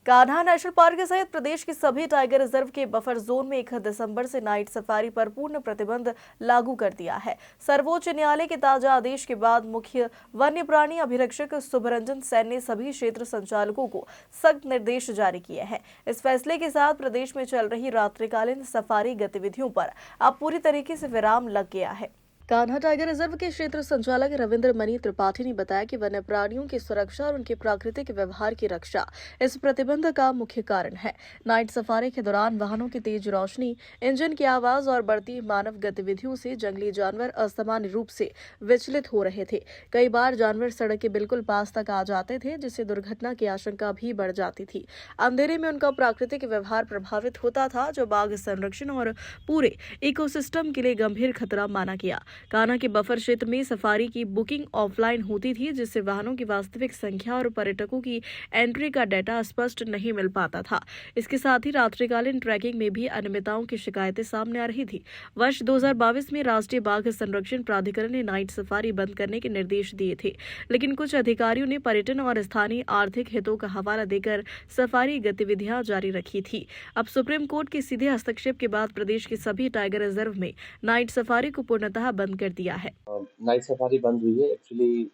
Kanha national park सहित प्रदेश के सभी टाइगर रिजर्व के बफर जोन में 1 दिसंबर से नाइट सफारी पर पूर्ण प्रतिबंध लागू कर दिया है। सर्वोच्च न्यायालय के ताजा आदेश के बाद मुख्य वन्य प्राणी अभिरक्षक शुभरंजन सेन ने सभी क्षेत्र संचालकों को सख्त निर्देश जारी किए हैं। इस फैसले के साथ प्रदेश में चल रही रात्रिकालीन सफारी गतिविधियों पर अब पूरी तरीके से विराम लग गया है। कान्हा टाइगर रिजर्व के क्षेत्र संचालक रविंद्र मणि त्रिपाठी ने बताया कि वन्य प्राणियों की सुरक्षा और उनके प्राकृतिक व्यवहार की रक्षा इस प्रतिबंध का मुख्य कारण है। नाइट सफारी के दौरान वाहनों की तेज रोशनी, इंजन की आवाज और बढ़ती मानव गतिविधियों से जंगली जानवर असामान्य रूप से विचलित हो रहे थे। कई बार जानवर सड़क के बिल्कुल पास तक आ जाते थे, जिससे दुर्घटना की आशंका भी बढ़ जाती थी। अंधेरे में उनका प्राकृतिक व्यवहार प्रभावित होता था, जो बाघ संरक्षण और पूरे इकोसिस्टम के लिए गंभीर खतरा माना गया। कान्हा के बफर क्षेत्र में सफारी की बुकिंग ऑफलाइन होती थी, जिससे वाहनों की वास्तविक संख्या और पर्यटकों की एंट्री का डेटा स्पष्ट नहीं मिल पाता था। इसके साथ ही रात्रिकालीन ट्रैकिंग में भी अनियमितताओं की शिकायतें सामने आ रही थी। वर्ष 2022 में राष्ट्रीय बाघ संरक्षण प्राधिकरण ने नाइट सफारी बंद करने के निर्देश दिए थे, लेकिन कुछ अधिकारियों ने पर्यटन और स्थानीय आर्थिक हितों का हवाला देकर सफारी गतिविधियां जारी रखी थी। अब सुप्रीम कोर्ट के सीधे हस्तक्षेप के बाद प्रदेश के सभी टाइगर रिजर्व में नाइट सफारी को पूर्णतः बंद कर दिया है। नाइट सफारी बंद हुई है। एक्चुअली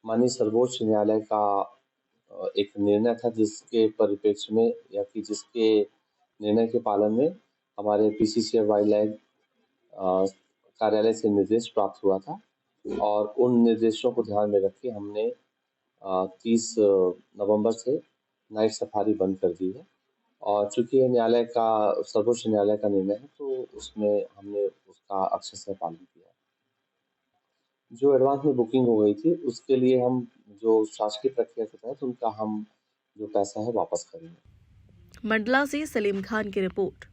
माननीय सर्वोच्च न्यायालय का एक निर्णय था, जिसके परिप्रेक्ष्य में या कि जिसके निर्णय के पालन में हमारे पीसीसी और वाइल्ड लाइफ कार्यालय से निर्देश प्राप्त हुआ था और उन निर्देशों को ध्यान में रख के हमने 30 नवंबर से नाइट सफारी बंद कर दी है। और चूंकि ये सर्वोच्च न्यायालय का निर्णय है, तो उसमें हमने उसका अक्षरशः पालन किया है। जो एडवांस में बुकिंग हो गई थी, उसके लिए हम जो शासकीय प्रक्रिया के तहत उनका हम जो पैसा है वापस करेंगे। मंडला से सलीम खान की रिपोर्ट।